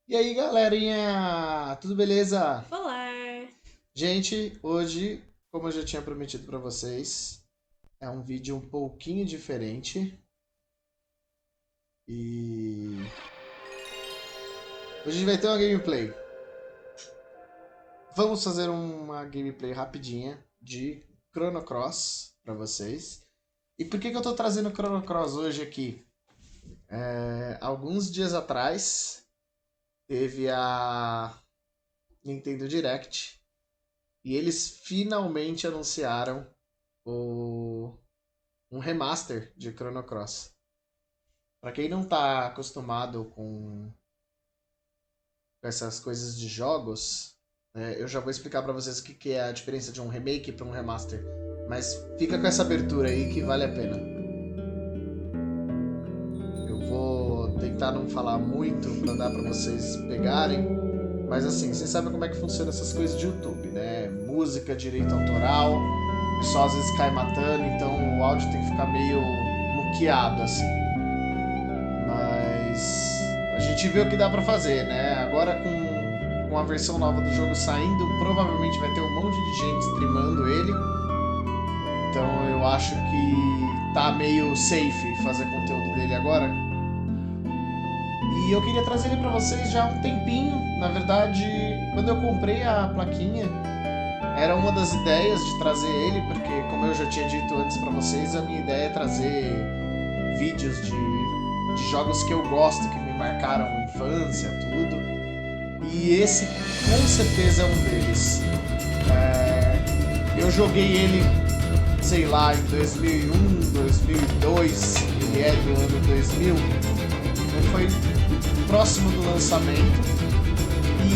E aí, galerinha? Tudo beleza? Olá! Gente, hoje, como eu já tinha prometido pra vocês, é um vídeo um pouquinho diferente e hoje a gente vai ter uma gameplay. Vamos fazer uma gameplay rapidinha de Chrono Cross pra vocês. E por que eu tô trazendo Chrono Cross hoje aqui? Alguns dias atrás teve a Nintendo Direct e eles finalmente anunciaram o um remaster de Chrono Cross. Para quem não tá acostumado com essas coisas de jogos, eu já vou explicar para vocês o que é a diferença de um remake para um remaster. Mas fica com essa abertura aí que vale a pena. Eu vou tentar não falar muito para dar para vocês pegarem, mas assim, vocês sabem como é que funciona essas coisas de YouTube, né? Música, direito autoral, o pessoal às vezes cai matando, então o áudio tem que ficar meio muqueado assim. Mas a gente vê o que dá pra fazer, né? Agora com a versão nova do jogo saindo, provavelmente vai ter um monte de gente streamando ele. Então eu acho que tá meio safe fazer conteúdo dele agora. E eu queria trazer ele pra vocês já há um tempinho. Na verdade, quando eu comprei a plaquinha, era uma das ideias de trazer ele, porque como eu já tinha dito antes pra vocês, a minha ideia é trazer vídeos de jogos que eu gosto, que me marcaram a infância, tudo. E esse com certeza é um deles. Eu joguei ele, sei lá, em 2001, 2002, ele é do ano 2000, então foi próximo do lançamento.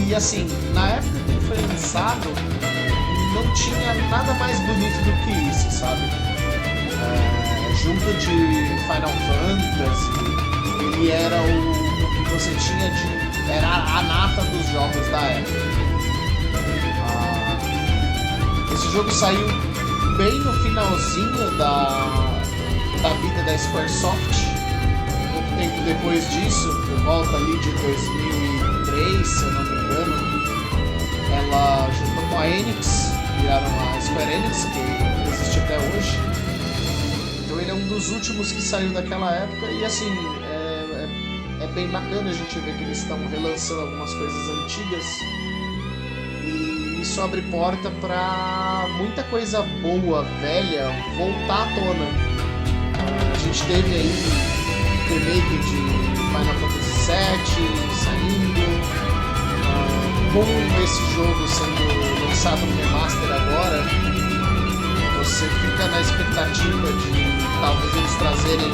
E assim, na época que ele foi lançado, não tinha nada mais bonito do que isso, sabe? Junto de Final Fantasy, ele era o que você tinha de. Era a nata dos jogos da época. Esse jogo saiu bem no finalzinho da vida da Squaresoft. Pouco tempo depois disso, por volta ali de 2003, se eu não me engano, ela juntou com a Enix, viraram a Square Enix, que existe até hoje. Então ele é um dos últimos que saiu daquela época e assim, é bem bacana a gente ver que eles estão relançando algumas coisas antigas e isso abre porta para muita coisa boa, velha, voltar à tona. A gente teve aí o remake de Final Fantasy VII saindo, com esse jogo sendo lançado no remaster agora, você fica na expectativa de talvez eles trazerem o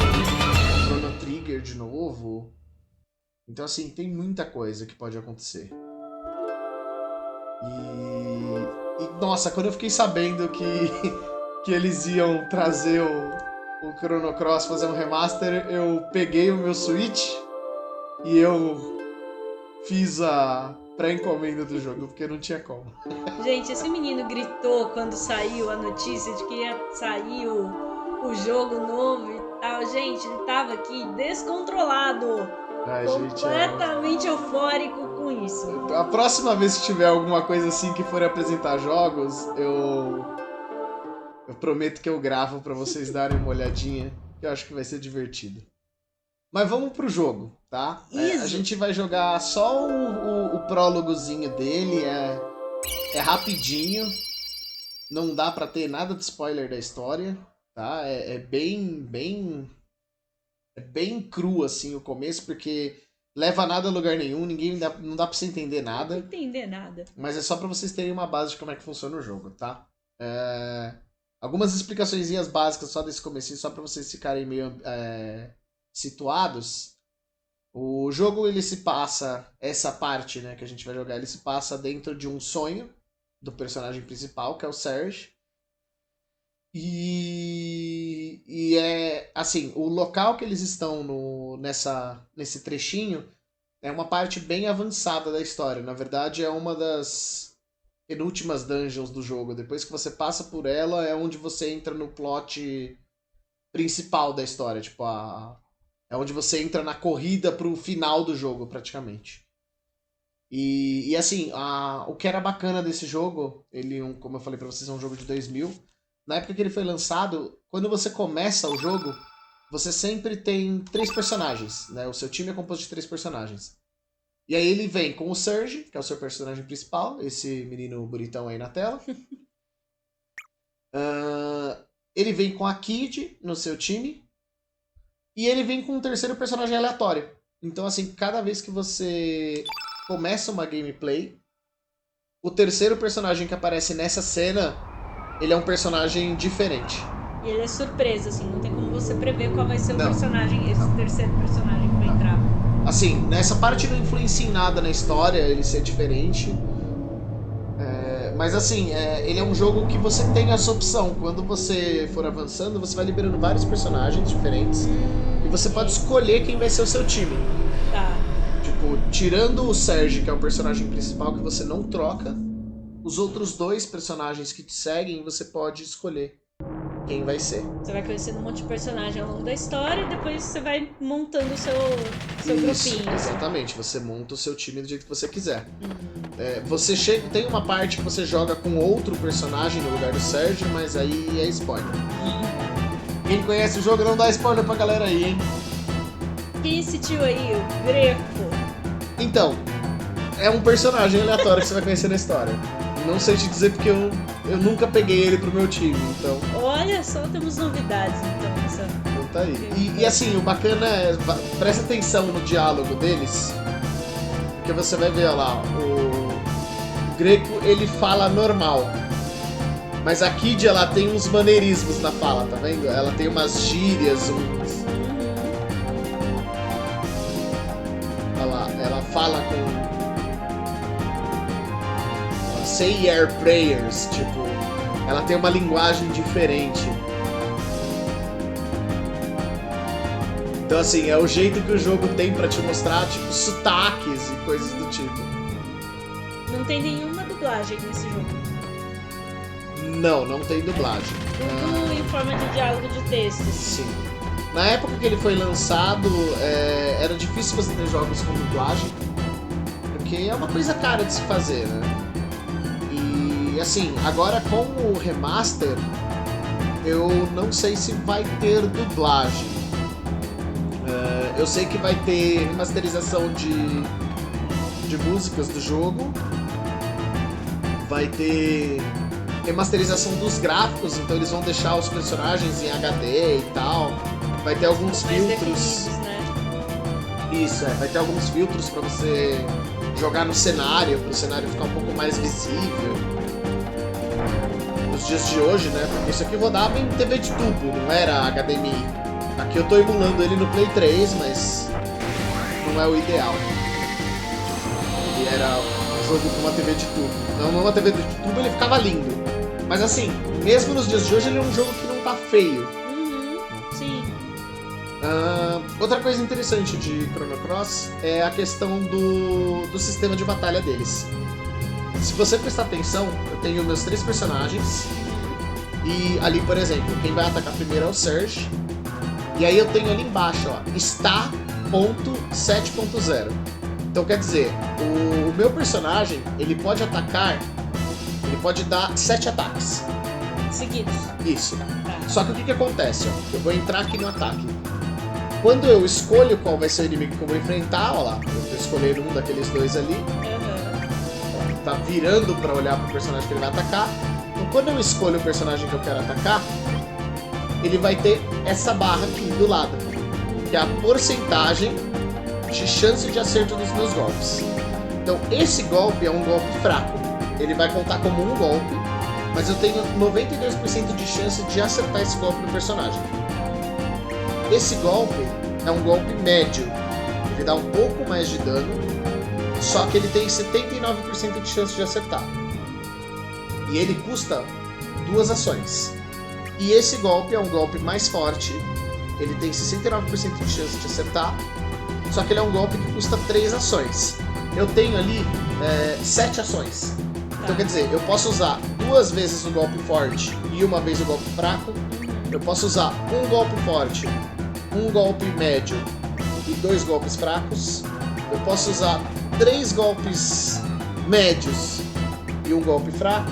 Chrono Trigger de novo. Então, assim, tem muita coisa que pode acontecer. Nossa, quando eu fiquei sabendo que eles iam trazer o Chrono Cross, fazer um remaster, eu peguei o meu Switch e eu fiz a pré-encomenda do jogo, porque não tinha como. Gente, esse menino gritou quando saiu a notícia de que ia sair o jogo novo e tal. Gente, ele tava aqui descontrolado, Ai, gente, completamente eufórico com isso. a próxima vez que tiver alguma coisa assim que for apresentar jogos, eu prometo que eu gravo pra vocês darem uma olhadinha, que eu acho que vai ser divertido. Mas vamos pro jogo, tá? A Isso! gente vai jogar só o prólogozinho dele, é rapidinho, não dá pra ter nada de spoiler da história, tá? É bem cru assim o começo, porque leva nada a lugar nenhum, não dá pra você entender Não dá pra nada, entender nada. mas é só pra vocês terem uma base de como é que funciona o jogo, tá? Algumas explicações básicas só desse comecinho, só pra vocês ficarem meio situados. O jogo ele se passa, essa parte, né, que a gente vai jogar, ele se passa dentro de um sonho do personagem principal, que é o Serge. E é assim, o local que eles estão nesse trechinho é uma parte bem avançada da história. Na verdade, é uma das penúltimas dungeons do jogo. Depois que você passa por ela, é onde você entra no plot principal da história. É onde você entra na corrida pro final do jogo, praticamente. E assim, o que era bacana desse jogo, como eu falei pra vocês, é um jogo de 2000. Na época que ele foi lançado, quando você começa o jogo, você sempre tem 3 personagens, né? O seu time é composto de 3 personagens. E aí ele vem com o Surge, que é o seu personagem principal, esse menino bonitão aí na tela. Ele vem com a Kid no seu time. E ele vem com um terceiro personagem aleatório. Então, assim, cada vez que você começa uma gameplay, o terceiro personagem que aparece nessa cena, ele é um personagem diferente. E ele é surpresa, assim, não tem como você prever qual vai ser o personagem, esse terceiro personagem que vai entrar. Assim, nessa parte não influencia em nada na história, ele ser diferente. Mas assim, ele é um jogo que você tem essa opção. Quando você for avançando, você vai liberando vários personagens diferentes. E você pode escolher quem vai ser o seu time. Tá. Tipo, tirando o Serge, que é o personagem principal que você não troca, os outros 2 personagens que te seguem, você pode escolher quem vai ser. Você vai conhecendo um monte de personagem ao longo da história e depois você vai montando o seu grupinho. Exatamente, você monta o seu time do jeito que você quiser. Tem uma parte que você joga com outro personagem no lugar do Sérgio, mas aí é spoiler. Quem conhece o jogo não dá spoiler pra galera aí, hein? Quem assistiu aí? O Greco. Então, é um personagem aleatório que você vai conhecer na história. Não sei te dizer porque eu nunca peguei ele pro meu time, então... Olha só, temos novidades, então. Então tá aí. E assim, o bacana é... Presta atenção no diálogo deles, porque você vai ver, ó lá, o Greco, ele fala normal. Mas a Kid, ela tem uns maneirismos na fala, tá vendo? Ela tem umas gírias, Olha lá, ela fala com... Say your prayers, tipo, ela tem uma linguagem diferente. Então assim, é o jeito que o jogo tem pra te mostrar, tipo, sotaques e coisas do tipo. Não tem nenhuma dublagem nesse jogo. Não tem dublagem. Tudo em forma de diálogo de texto. Assim. Sim. Na época que ele foi lançado, era difícil você ter jogos com dublagem, porque é uma coisa cara de se fazer, né? E assim, agora com o remaster, eu não sei se vai ter dublagem. Eu sei que vai ter remasterização de músicas do jogo, vai ter remasterização dos gráficos, então eles vão deixar os personagens em HD e tal, vai ter alguns filtros, né? Isso, vai ter alguns filtros pra você jogar no cenário, pro cenário ficar um pouco mais visível. Nos dias de hoje, né? Porque isso aqui rodava em TV de tubo, não era HDMI. Aqui eu tô emulando ele no Play 3, mas não é o ideal. Ele era um jogo com uma TV de tubo. Não uma TV de tubo, ele ficava lindo. Mas assim, mesmo nos dias de hoje, ele é um jogo que não tá feio. Sim. Outra coisa interessante de Chrono Cross é a questão do sistema de batalha deles. Se você prestar atenção, eu tenho meus 3 personagens. E ali, por exemplo, quem vai atacar primeiro é o Surge. E aí eu tenho ali embaixo, ó, está.7.0. Então quer dizer, o meu personagem, ele pode atacar, ele pode dar 7 ataques. Seguidos. Isso. Tá. Só que o que acontece, ó? Eu vou entrar aqui no ataque. Quando eu escolho qual vai ser o inimigo que eu vou enfrentar, ó lá, eu tô escolhendo um daqueles 2 ali. Tá virando pra olhar pro personagem que ele vai atacar. Então quando eu escolho o personagem que eu quero atacar, ele vai ter essa barra aqui do lado, que é a porcentagem de chance de acerto dos meus golpes. Então esse golpe é um golpe fraco. Ele vai contar como um golpe, mas eu tenho 92% de chance de acertar esse golpe no personagem. Esse golpe é um golpe médio. Ele dá um pouco mais de dano, só que ele tem 79% de chance de acertar. E ele custa 2 ações. E esse golpe é um golpe mais forte. Ele tem 69% de chance de acertar, só que ele é um golpe que custa 3 ações. Eu tenho ali 7 ações. Então quer dizer, eu posso usar 2 vezes o golpe forte e 1 vez o golpe fraco. Eu posso usar um golpe forte, um golpe médio e 2 golpes fracos. Eu posso usar 3 golpes médios e um golpe fraco,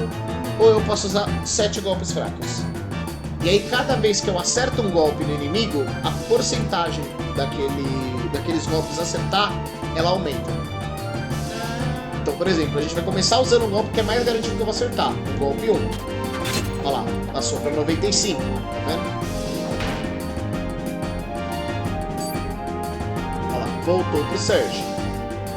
ou eu posso usar 7 golpes fracos. E aí cada vez que eu acerto um golpe no inimigo, a porcentagem daqueles golpes acertar, ela aumenta. Então, por exemplo, a gente vai começar usando um golpe que é mais garantido que eu vou acertar. O golpe 1. Olha lá, passou para 95, tá vendo? Olha lá, voltou pro Surge.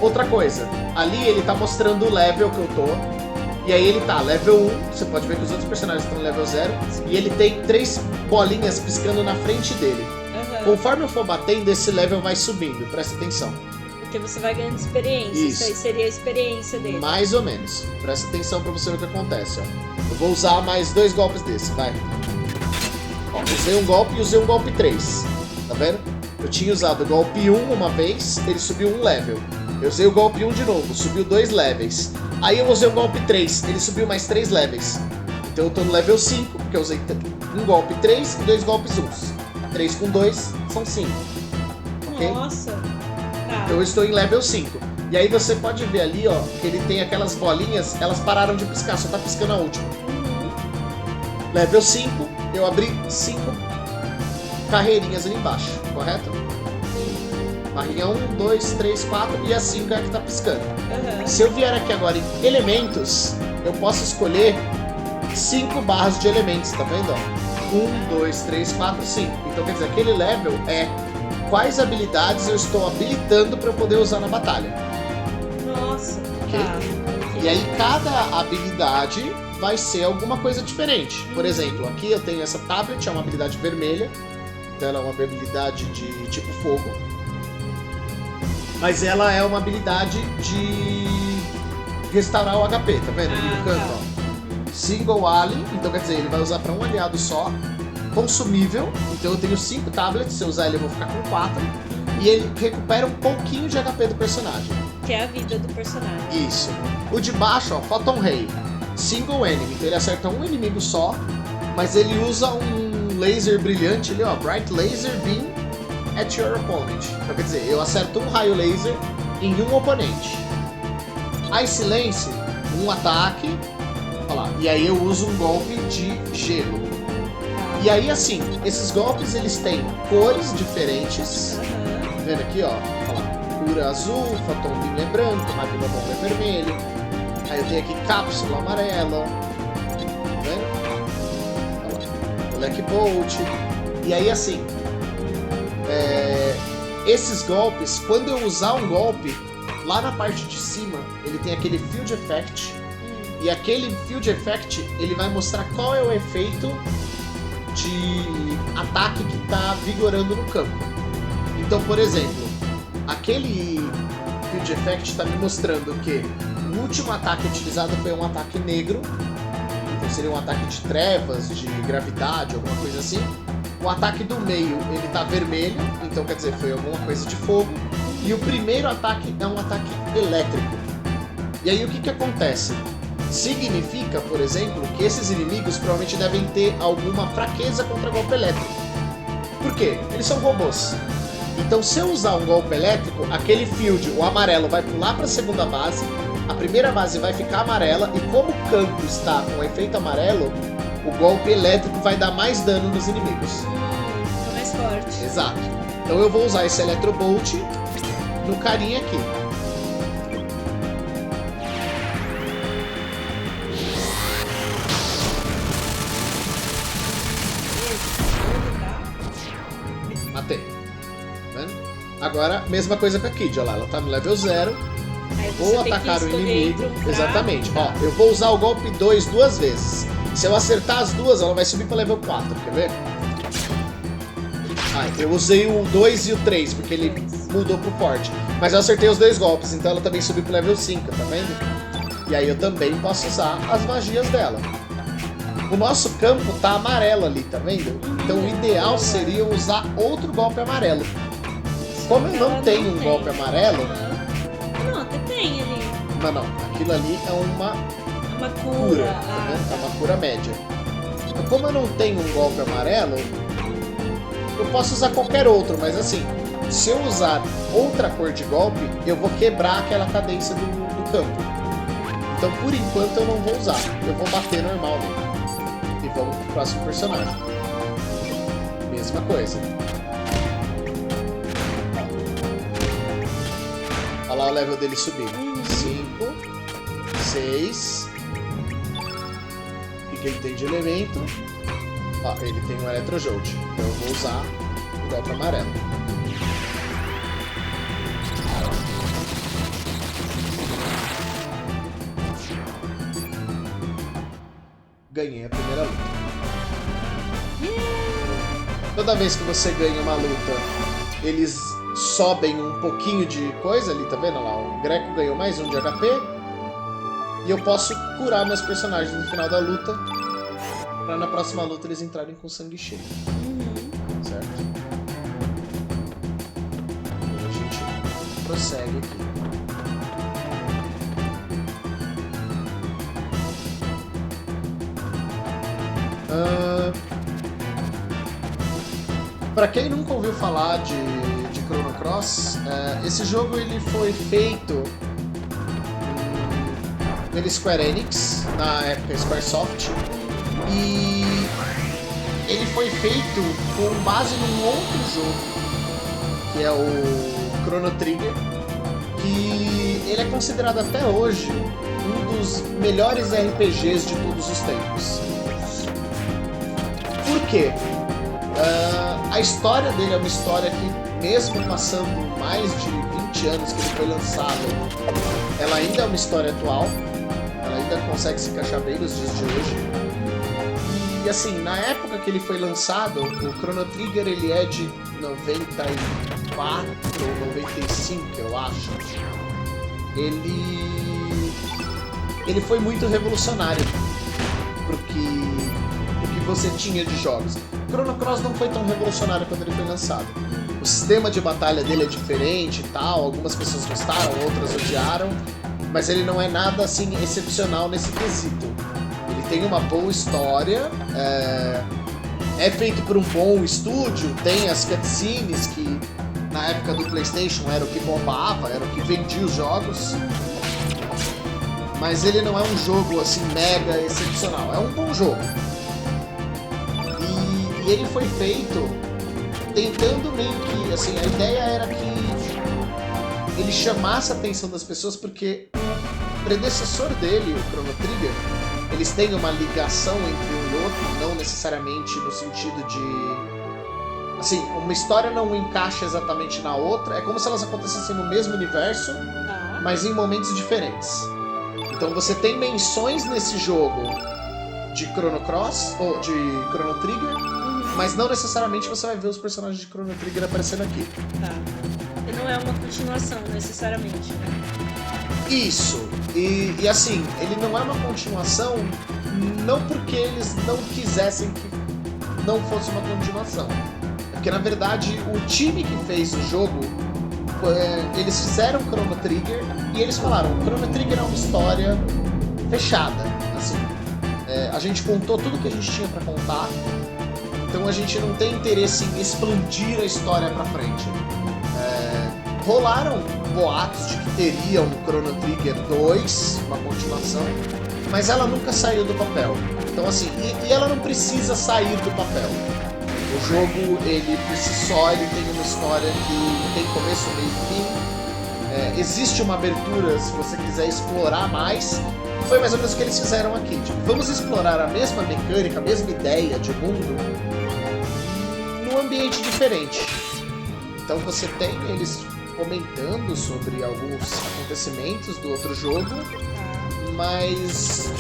Outra coisa, ali ele tá mostrando o level que eu tô. E aí ele tá level 1, você pode ver que os outros personagens estão no level 0. E ele tem 3 bolinhas piscando na frente dele. Conforme eu for batendo, esse level vai subindo, presta atenção. Porque você vai ganhando experiência. Isso aí seria a experiência dele. Mais ou menos. Presta atenção pra você ver o que acontece, ó. Eu vou usar mais 2 golpes desse, vai. Ó, usei um golpe e usei um golpe 3. Tá vendo? Eu tinha usado o golpe 1 uma vez, ele subiu 1 level. Eu usei o golpe 1 de novo, subiu 2 levels. Aí eu usei o golpe 3, ele subiu mais 3 levels. Então eu tô no level 5, porque eu usei um golpe 3 e 2 golpes 1. 3 com 2 são 5. Ok? Nossa! Tá. Eu estou em level 5. E aí você pode ver ali, ó, que ele tem aquelas bolinhas, elas pararam de piscar, só tá piscando a última. Level 5, eu abri 5 carreirinhas ali embaixo, correto? Barrinha 1, 2, 3, 4 e a 5 é a que tá piscando. Se eu vier aqui agora em elementos, eu posso escolher 5 barras de elementos, tá vendo? 1, 2, 3, 4, 5. Então quer dizer, aquele level é quais habilidades eu estou habilitando para eu poder usar na batalha. Nossa, ok? E aí cada habilidade vai ser alguma coisa diferente. Por exemplo, aqui eu tenho essa tablet, é uma habilidade vermelha. Então ela é uma habilidade de tipo fogo. Mas ela é uma habilidade de restaurar o HP, tá vendo? Ali no canto, ó. Single ally, então quer dizer, ele vai usar para um aliado só. Consumível, então eu tenho 5 tablets, se eu usar ele eu vou ficar com 4. E ele recupera um pouquinho de HP do personagem. Que é a vida do personagem. Isso. O de baixo, ó, Photon Ray. Single enemy, então ele acerta um inimigo só, mas ele usa um laser brilhante ali, ó, Bright Laser Beam at your opponent. Então quer dizer, eu acerto um raio laser em um oponente. Ice Lance, um ataque, olha lá, e aí eu uso um golpe de gelo. E aí assim, esses golpes eles têm cores diferentes. Tá vendo aqui, ó? Olha lá, cura azul, Photon Beam é branco, Magma Bomb é vermelho. Aí eu tenho aqui cápsula amarela. Tá vendo? Olha lá, Black Bolt. E aí assim, esses golpes, quando eu usar um golpe, lá na parte de cima, ele tem aquele Field Effect. E aquele Field Effect, ele vai mostrar qual é o efeito de ataque que está vigorando no campo. Então, por exemplo, aquele Field Effect está me mostrando que o último ataque utilizado foi um ataque negro, então seria um ataque de trevas, de gravidade, alguma coisa assim. O ataque do meio, ele está vermelho, então quer dizer, foi alguma coisa de fogo. E o primeiro ataque é um ataque elétrico. E aí o que acontece? Significa, por exemplo, que esses inimigos provavelmente devem ter alguma fraqueza contra golpe elétrico. Por quê? Eles são robôs. Então, se eu usar um golpe elétrico, aquele field, o amarelo, vai pular para a segunda base, a primeira base vai ficar amarela, e como o campo está com efeito amarelo, o golpe elétrico vai dar mais dano nos inimigos. Mais forte. Exato. Então eu vou usar esse Electrobolt no carinha aqui. Matei. Tá vendo? Agora, mesma coisa com a Kid, olha lá, ela tá no level 0. Vou atacar o inimigo. Exatamente. Ó, eu vou usar o golpe 2 duas vezes. Se eu acertar as duas, ela vai subir para level 4, quer ver? Ah, eu usei o 2 e o 3, porque ele mudou pro forte. Mas eu acertei os 2 golpes, então ela também subiu pro level 5, tá vendo? E aí eu também posso usar as magias dela. O nosso campo tá amarelo ali, tá vendo? Então o ideal seria usar outro golpe amarelo. Como eu não tenho um golpe amarelo... Não, até tem ali. Mas não, aquilo ali é uma cura, tá vendo? É uma cura média. Então, como eu não tenho um golpe amarelo, eu posso usar qualquer outro, mas assim, Se eu usar outra cor de golpe, eu vou quebrar aquela cadência do campo. Então, por enquanto, eu não vou usar. Eu vou bater normal nele. E vamos pro próximo personagem. Mesma coisa. Olha lá o level dele subindo. 5, 6. O que ele tem de elemento? Ó, ele tem um Eletrojolt. Então eu vou usar o golpe amarelo. Ganhei a primeira luta. Toda vez que você ganha uma luta, eles sobem um pouquinho de coisa ali, tá vendo lá? O Greco ganhou mais 1 de HP. E eu posso curar meus personagens no final da luta, pra na próxima luta eles entrarem com sangue cheio. Certo? Então a gente prossegue aqui. Pra quem nunca ouviu falar de Chrono Cross, esse jogo ele foi feito pela Square Enix, na época Squaresoft, e ele foi feito com base num outro jogo, que é o Chrono Trigger, que ele é considerado até hoje um dos melhores RPGs de todos os tempos. Por quê? A história dele é uma história que, mesmo passando mais de 20 anos que ele foi lançado, ela ainda é uma história atual, ela ainda consegue se encaixar bem nos dias de hoje. E assim, na época que ele foi lançado, o Chrono Trigger ele é de 94 ou 95, eu acho. Ele foi muito revolucionário pro que você tinha de jogos. Chrono Cross não foi tão revolucionário quando ele foi lançado. O sistema de batalha dele é diferente e tal, algumas pessoas gostaram, outras odiaram, mas ele não é nada assim excepcional nesse quesito. Ele tem uma boa história, é feito por um bom estúdio, tem as cutscenes que na época do PlayStation era o que bombava, era o que vendia os jogos, mas ele não é um jogo assim mega excepcional, é um bom jogo. E ele foi feito tentando meio que, assim, a ideia era que ele chamasse a atenção das pessoas, porque o predecessor dele, o Chrono Trigger, eles têm uma ligação entre um e outro, não necessariamente no sentido de... Assim, uma história não encaixa exatamente na outra, é como se elas acontecessem no mesmo universo, mas em momentos diferentes. Então você tem menções nesse jogo de Chrono Cross, ou de Chrono Trigger, mas não necessariamente você vai ver os personagens de Chrono Trigger aparecendo aqui. Tá. E não é uma continuação, necessariamente, né? Isso. E assim, ele não é uma continuação não porque eles não quisessem que não fosse uma continuação. É porque, na verdade, o time que fez o jogo, eles fizeram Chrono Trigger e eles falaram, Chrono Trigger é uma história fechada, assim. A gente contou tudo que a gente tinha pra contar, então a gente não tem interesse em expandir a história pra frente. Rolaram boatos de que teria um Chrono Trigger 2, uma continuação, mas ela nunca saiu do papel. Então assim, e ela não precisa sair do papel. O jogo, ele por si só, ele tem uma história que tem começo, meio e fim. Existe uma abertura se você quiser explorar mais. Foi mais ou menos o que eles fizeram aqui. Tipo, vamos explorar a mesma mecânica, a mesma ideia de mundo num ambiente diferente. Então você tem eles comentando sobre alguns acontecimentos do outro jogo, mas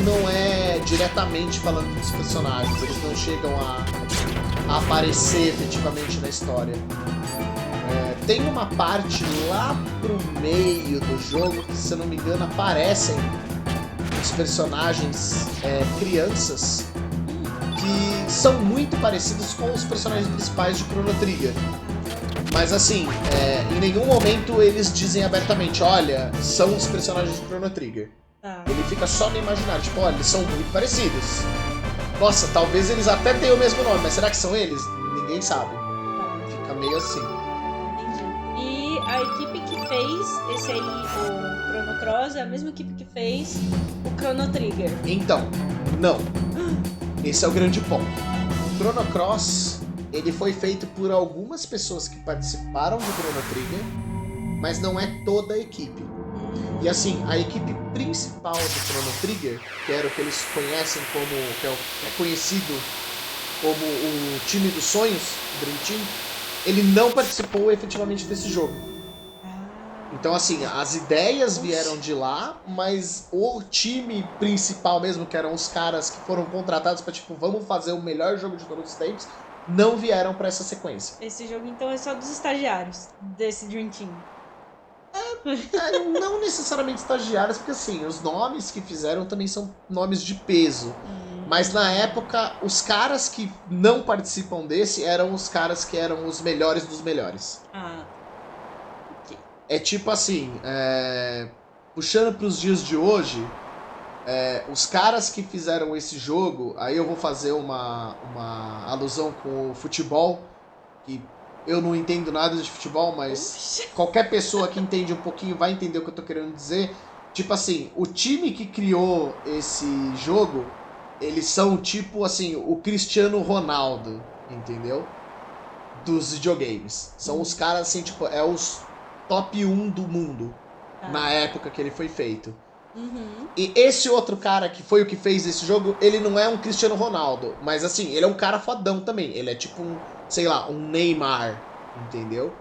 não é diretamente falando dos personagens. Eles não chegam a aparecer efetivamente na história. Tem uma parte lá pro meio do jogo que, se eu não me engano, aparecem os personagens crianças que são muito parecidos com os personagens principais de Chrono Trigger. Mas assim, em nenhum momento eles dizem abertamente, olha, são os personagens de Chrono Trigger. Ele fica só no imaginário, tipo, olha, eles são muito parecidos. Nossa, talvez eles até tenham o mesmo nome, mas será que são eles? Ninguém sabe. Fica meio assim. a equipe que fez esse aí, o Chrono Cross, é a mesma equipe que fez o Chrono Trigger. Então, não. Esse é o grande ponto. O Chrono Cross, ele foi feito por algumas pessoas que participaram do Chrono Trigger, mas não é toda a equipe. E assim, a equipe principal do Chrono Trigger, que era o que eles conhecem como, que é conhecido como o time dos sonhos, o Dream Team, ele não participou efetivamente desse jogo. Então assim, as ideias vieram de lá, mas o time principal mesmo, que eram os caras que foram contratados pra tipo, vamos fazer o melhor jogo de todos os tempos, não vieram pra essa sequência. Esse jogo então é só dos estagiários desse Dream Team. Não necessariamente estagiários, porque assim, os nomes que fizeram também são nomes de peso. Mas na época, os caras que não participam desse eram os caras que eram os melhores dos melhores. Ah. Ok. É tipo assim, puxando pros dias de hoje, os caras que fizeram esse jogo, aí eu vou fazer uma alusão com o futebol, que eu não entendo nada de futebol, mas qualquer pessoa que entende um pouquinho vai entender o que eu tô querendo dizer. Tipo assim, o time que criou esse jogo, eles são tipo assim, o Cristiano Ronaldo, entendeu? Dos videogames. São os caras assim, tipo, é os top 1 do mundo na época que ele foi feito. E esse outro cara que foi o que fez esse jogo, ele não é um Cristiano Ronaldo, mas assim, ele é um cara fodão também. Ele é tipo um, sei lá, um Neymar, entendeu?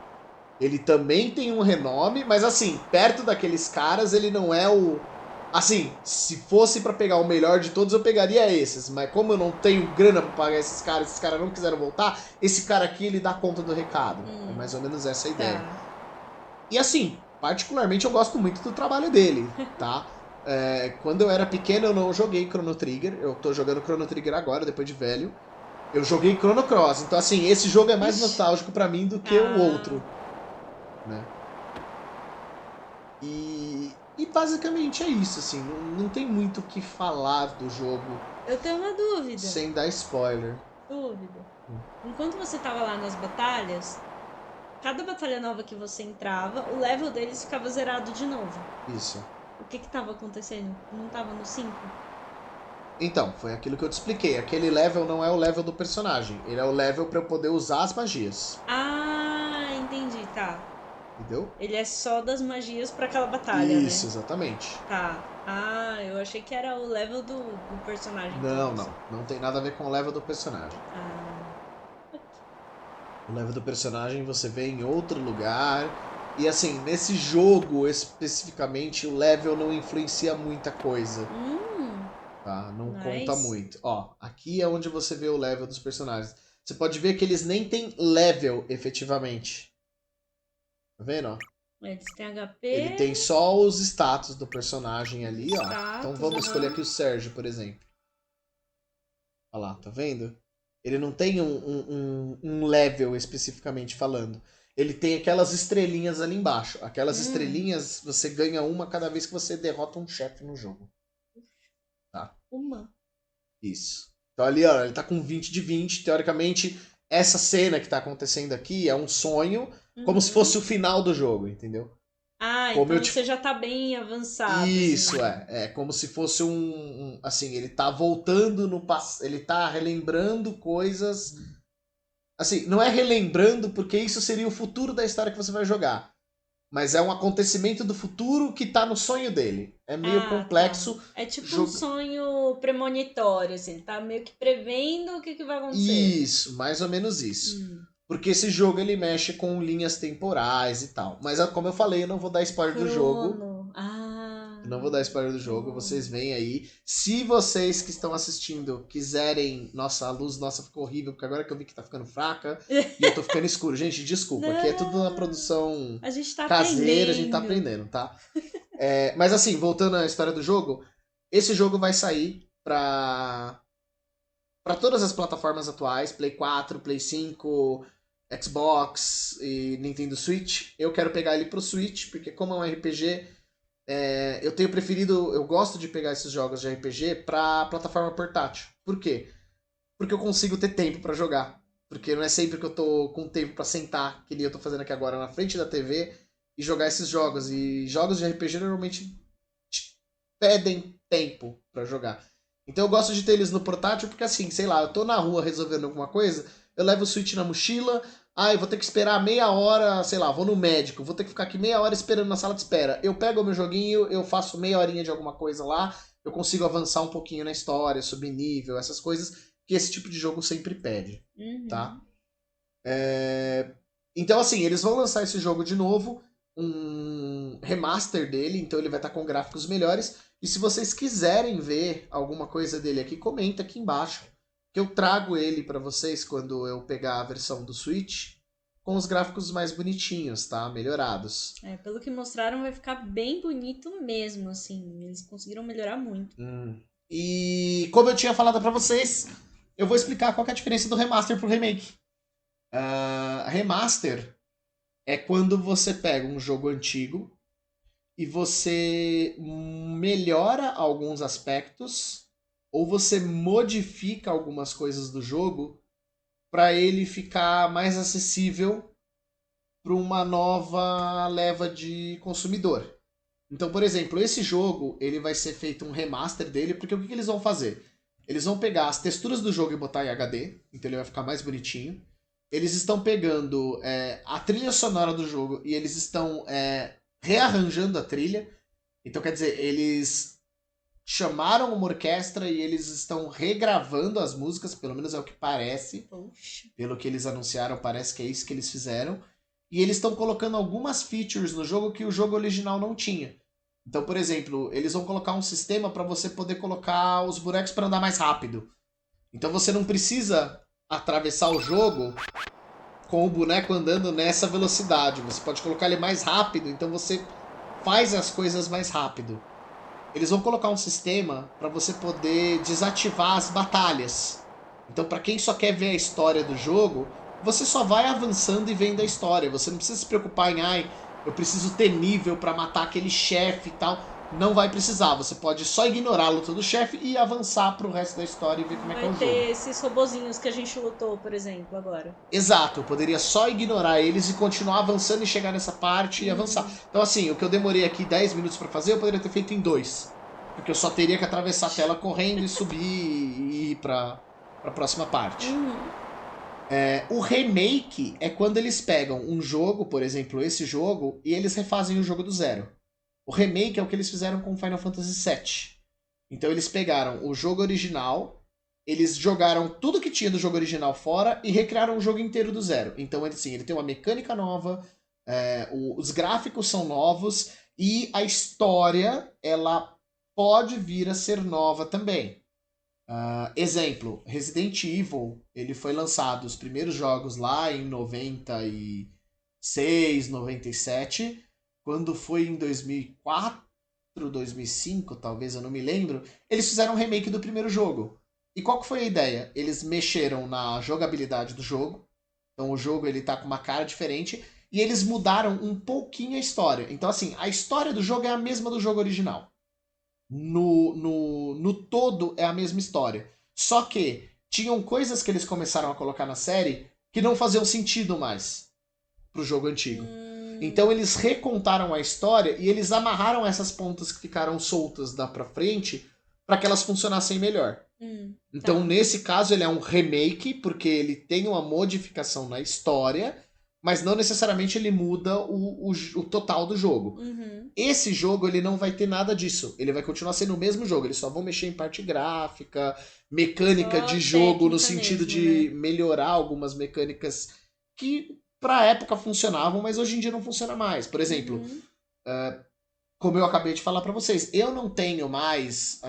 Ele também tem um renome, mas assim, perto daqueles caras, ele não é o... Assim, se fosse pra pegar o melhor de todos, eu pegaria esses. Mas como eu não tenho grana pra pagar esses caras não quiseram voltar, esse cara aqui, ele dá conta do recado. É mais ou menos essa a ideia. E assim, particularmente eu gosto muito do trabalho dele, tá? Quando eu era pequeno eu não joguei Chrono Trigger, eu tô jogando Chrono Trigger agora, depois de velho. Eu joguei Chrono Cross, então assim, esse jogo é mais nostálgico pra mim do que o outro, né? E basicamente é isso, assim, não tem muito o que falar do jogo. Eu tenho uma dúvida. Sem dar spoiler. Dúvida. Enquanto você tava lá nas batalhas, cada batalha nova que você entrava, o level deles ficava zerado de novo. Isso. O que tava acontecendo? Não tava no 5? Então, foi aquilo que eu te expliquei. Aquele level não é o level do personagem. Ele é o level pra eu poder usar as magias. Ah, entendi, tá. Entendeu? Ele é só das magias pra aquela batalha, Isso, né? exatamente. Tá. Ah, eu achei que era o level do personagem. Não, não. Não tem nada a ver com o level do personagem. Ah. O level do personagem você vê em outro lugar. E assim, nesse jogo especificamente, o level não influencia muita coisa. Tá? Não conta muito. Ó, aqui é onde você vê o level dos personagens. Você pode ver que eles nem têm level efetivamente. Tá vendo, ó? Eles têm HP. Ele tem só os status do personagem ali, ó. Status, Então vamos escolher aqui o Sérgio, por exemplo. Olha lá, tá vendo? Ele não tem um level especificamente falando. Ele tem aquelas estrelinhas ali embaixo. Aquelas estrelinhas, você ganha uma cada vez que você derrota um chefe no jogo. Tá? Uma. Isso. Então ali, ó, ele tá com 20 de 20. Teoricamente, essa cena que tá acontecendo aqui é um sonho, como se fosse o final do jogo, entendeu? Ah, como então você já tá bem avançado. Isso, assim. É como se fosse assim, ele tá voltando no passado, ele tá relembrando coisas. Assim, não é relembrando porque isso seria o futuro da história que você vai jogar. Mas é um acontecimento do futuro que tá no sonho dele. É meio complexo. Tá. É tipo um sonho premonitório, assim. Ele tá meio que prevendo o que vai acontecer. Isso, mais ou menos isso. Porque esse jogo ele mexe com linhas temporais e tal. Mas como eu falei, eu não vou dar spoiler do jogo. Não vou dar spoiler do jogo, vocês veem aí. Se vocês que estão assistindo quiserem... Nossa, a luz nossa ficou horrível, porque agora que eu vi que tá ficando fraca e eu tô ficando escuro. Gente, desculpa, aqui é tudo na produção a gente tá caseira, aprendendo. A gente tá aprendendo, tá? Mas assim, voltando à história do jogo, esse jogo vai sair pra todas as plataformas atuais, Play 4, Play 5, Xbox e Nintendo Switch. Eu quero pegar ele pro Switch, porque como é um RPG... eu tenho preferido, eu gosto de pegar esses jogos de RPG pra plataforma portátil. Por quê? Porque eu consigo ter tempo pra jogar. Porque não é sempre que eu tô com tempo pra sentar, que nem eu tô fazendo aqui agora na frente da TV e jogar esses jogos. E jogos de RPG normalmente pedem tempo pra jogar. Então eu gosto de ter eles no portátil porque assim, sei lá, eu tô na rua resolvendo alguma coisa, eu levo o Switch na mochila, eu vou ter que esperar meia hora, sei lá, vou no médico, vou ter que ficar aqui meia hora esperando na sala de espera. Eu pego o meu joguinho, eu faço meia horinha de alguma coisa lá, eu consigo avançar um pouquinho na história, subir nível, essas coisas que esse tipo de jogo sempre pede, tá? Então assim, eles vão lançar esse jogo de novo, um remaster dele, então ele vai estar com gráficos melhores. E se vocês quiserem ver alguma coisa dele aqui, comenta aqui embaixo, que eu trago ele para vocês quando eu pegar a versão do Switch, com os gráficos mais bonitinhos, tá? Melhorados. Pelo que mostraram, vai ficar bem bonito mesmo, assim. Eles conseguiram melhorar muito. E como eu tinha falado para vocês, eu vou explicar qual que é a diferença do remaster pro remake. Remaster é quando você pega um jogo antigo e você melhora alguns aspectos ou você modifica algumas coisas do jogo para ele ficar mais acessível para uma nova leva de consumidor. Então, por exemplo, esse jogo ele vai ser feito um remaster dele, porque o que eles vão fazer? Eles vão pegar as texturas do jogo e botar em HD, então ele vai ficar mais bonitinho. Eles estão pegando a trilha sonora do jogo e eles estão rearranjando a trilha. Então, quer dizer, eles chamaram uma orquestra e eles estão regravando as músicas, pelo menos é o que parece. Poxa. Pelo que eles anunciaram, parece que é isso que eles fizeram. E eles estão colocando algumas features no jogo que o jogo original não tinha. Então, por exemplo, eles vão colocar um sistema para você poder colocar os bonecos para andar mais rápido. Então você não precisa atravessar o jogo com o boneco andando nessa velocidade. Você pode colocar ele mais rápido, então você faz as coisas mais rápido. Eles vão colocar um sistema para você poder desativar as batalhas. Então, para quem só quer ver a história do jogo, você só vai avançando e vendo a história. Você não precisa se preocupar em, eu preciso ter nível para matar aquele chefe e tal. Não vai precisar. Você pode só ignorar a luta do chefe e avançar pro resto da história e ver como é que é o jogo. Vai ter esses robozinhos que a gente lutou, por exemplo, agora. Exato, eu poderia só ignorar eles e continuar avançando e chegar nessa parte e avançar. Então assim, o que eu demorei aqui 10 minutos pra fazer, eu poderia ter feito em 2. Porque eu só teria que atravessar a tela correndo e subir e ir pra próxima parte. O remake é quando eles pegam um jogo, por exemplo, esse jogo, e eles refazem o jogo do zero. O remake é o que eles fizeram com Final Fantasy VII. Então eles pegaram o jogo original, eles jogaram tudo que tinha do jogo original fora e recriaram o jogo inteiro do zero. Então assim, ele tem uma mecânica nova, os gráficos são novos e a história ela pode vir a ser nova também. Exemplo, Resident Evil, ele foi lançado os primeiros jogos lá em 96, 97. Quando foi em 2004, 2005, talvez, eu não me lembro, eles fizeram um remake do primeiro jogo. E qual que foi a ideia? Eles mexeram na jogabilidade do jogo. Então o jogo ele tá com uma cara diferente. E eles mudaram um pouquinho a história. Então assim, a história do jogo é a mesma do jogo original. No todo é a mesma história. Só que tinham coisas que eles começaram a colocar na série que não faziam sentido mais pro jogo antigo. Então eles recontaram a história e eles amarraram essas pontas que ficaram soltas da pra frente para que elas funcionassem melhor. Então nesse caso ele é um remake porque ele tem uma modificação na história, mas não necessariamente ele muda o total do jogo. Esse jogo ele não vai ter nada disso. Ele vai continuar sendo o mesmo jogo. Eles só vão mexer em parte gráfica, mecânica só de jogo, no sentido mesmo, de melhorar algumas mecânicas que pra época funcionavam, mas hoje em dia não funciona mais. Por exemplo, como eu acabei de falar pra vocês, eu não tenho mais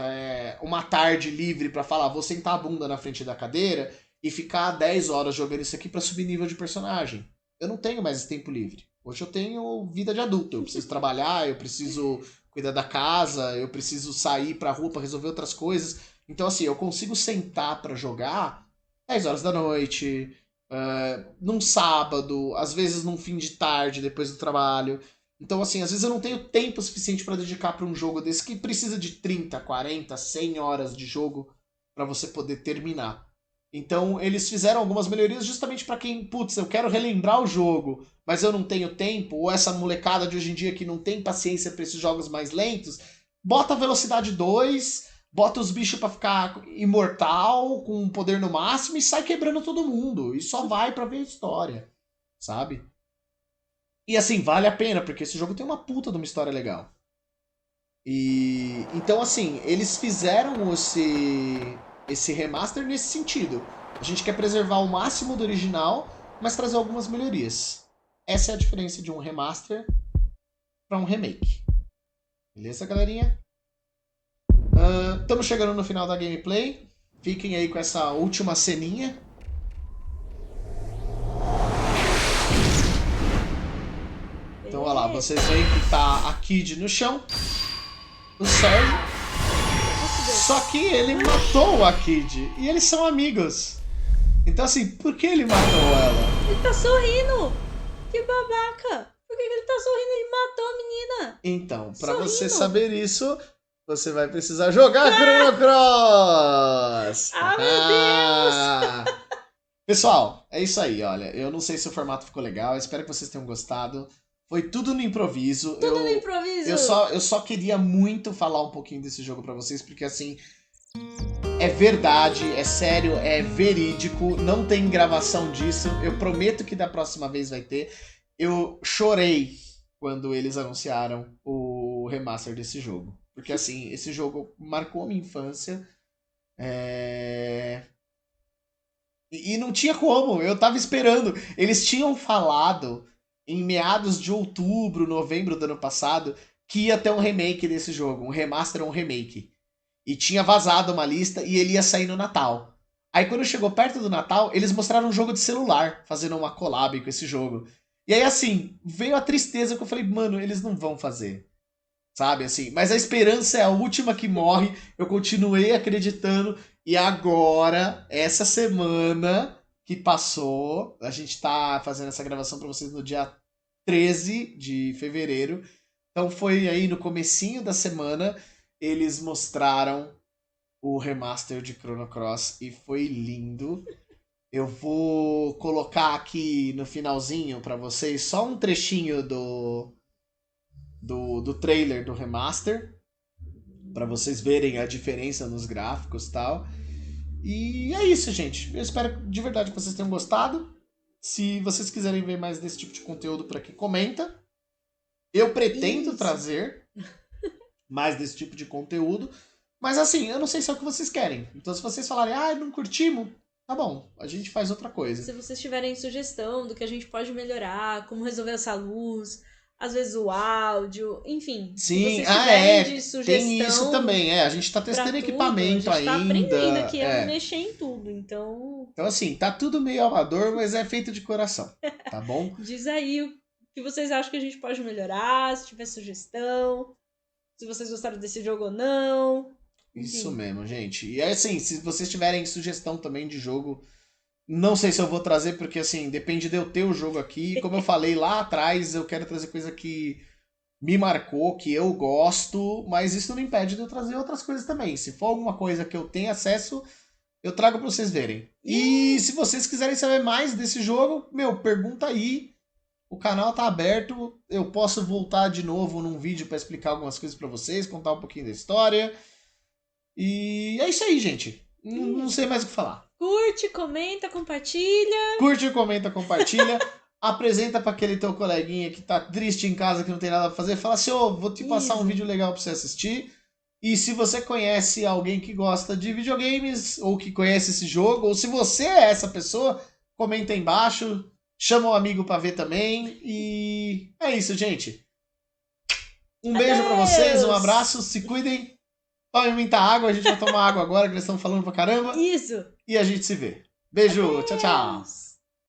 uma tarde livre pra falar, vou sentar a bunda na frente da cadeira e ficar 10 horas jogando isso aqui pra subir nível de personagem. Eu não tenho mais esse tempo livre. Hoje eu tenho vida de adulto. Eu preciso trabalhar, eu preciso cuidar da casa, eu preciso sair pra rua pra resolver outras coisas. Então, assim, eu consigo sentar pra jogar 10 horas da noite, num sábado, às vezes num fim de tarde, depois do trabalho. Então, assim, às vezes eu não tenho tempo suficiente pra dedicar pra um jogo desse que precisa de 30, 40, 100 horas de jogo pra você poder terminar. Então eles fizeram algumas melhorias justamente para quem, putz, eu quero relembrar o jogo, mas eu não tenho tempo, ou essa molecada de hoje em dia que não tem paciência para esses jogos mais lentos, bota a velocidade 2, bota os bichos pra ficar imortal, com poder no máximo, e sai quebrando todo mundo. E só vai pra ver a história, sabe? E assim, vale a pena, porque esse jogo tem uma puta de uma história legal. E então, assim, eles fizeram esse remaster nesse sentido. A gente quer preservar o máximo do original, mas trazer algumas melhorias. Essa é a diferença de um remaster para um remake. Beleza, galerinha? Estamos chegando no final da gameplay. Fiquem aí com essa última ceninha. Então, olha lá, vocês veem que tá a Kid no chão, o Sérgio. Só que ele matou a Kid e eles são amigos. Então, assim, por que ele matou ela? Ele tá sorrindo! Que babaca! Por que ele tá sorrindo? Ele matou a menina! Então, pra Sorrindo. você saber isso, você vai precisar jogar Chrono Cross! Ah, meu Deus! Pessoal, é isso aí, olha. Eu não sei se o formato ficou legal, espero que vocês tenham gostado. Foi tudo no improviso. Tudo no improviso! Eu só queria muito falar um pouquinho desse jogo pra vocês, porque assim, é verdade, é sério, é verídico, não tem gravação disso. Eu prometo que da próxima vez vai ter. Eu chorei quando eles anunciaram o remaster desse jogo. Porque assim, esse jogo marcou a minha infância. E não tinha como, eu tava esperando. Eles tinham falado em meados de outubro, novembro do ano passado, que ia ter um remake desse jogo, um remaster ou um remake. E tinha vazado uma lista e ele ia sair no Natal. Aí quando chegou perto do Natal, eles mostraram um jogo de celular, fazendo uma collab com esse jogo. E aí assim, veio a tristeza que eu falei, mano, eles não vão fazer. Sabe, assim, mas a esperança é a última que morre, eu continuei acreditando, e agora, essa semana que passou, a gente tá fazendo essa gravação pra vocês no dia 13 de fevereiro, então foi aí no comecinho da semana, eles mostraram o remaster de Chrono Cross, e foi lindo. Eu vou colocar aqui no finalzinho pra vocês só um trechinho do trailer do remaster, para vocês verem a diferença nos gráficos e tal. E é isso, gente. Eu espero de verdade que vocês tenham gostado. Se vocês quiserem ver mais desse tipo de conteúdo por aqui, comenta. Eu pretendo trazer mais desse tipo de conteúdo. Mas assim, eu não sei se é o que vocês querem. Então se vocês falarem, não curtimos, tá bom, a gente faz outra coisa. Se vocês tiverem sugestão do que a gente pode melhorar, como resolver essa luz, às vezes o áudio, enfim. Sim, se vocês tiverem de sugestão, tem isso também, a gente tá testando equipamento ainda. A gente tá aprendendo aqui a mexer em tudo, então... Então assim, tá tudo meio amador, mas é feito de coração, tá bom? Diz aí o que vocês acham que a gente pode melhorar, se tiver sugestão, se vocês gostaram desse jogo ou não. Isso mesmo, gente. E assim, se vocês tiverem sugestão também de jogo, não sei se eu vou trazer, porque assim, depende de eu ter o jogo aqui. Como eu falei lá atrás, eu quero trazer coisa que me marcou, que eu gosto, mas isso não impede de eu trazer outras coisas também. Se for alguma coisa que eu tenha acesso, eu trago pra vocês verem. E se vocês quiserem saber mais desse jogo, pergunta aí. O canal tá aberto, eu posso voltar de novo num vídeo pra explicar algumas coisas pra vocês, contar um pouquinho da história. E é isso aí, gente. Não sei mais o que falar. Curte, comenta, compartilha. Curte, comenta, compartilha. Apresenta pra aquele teu coleguinha que tá triste em casa, que não tem nada pra fazer. Fala assim, vou te passar um vídeo legal pra você assistir. E se você conhece alguém que gosta de videogames, ou que conhece esse jogo, ou se você é essa pessoa, comenta aí embaixo. Chama um amigo pra ver também. E é isso, gente. Um beijo pra vocês, um abraço, se cuidem. Tomem muita água, a gente vai tomar água agora, que eles estão falando pra caramba. Isso. E a gente se vê. Beijo, tchau, tchau.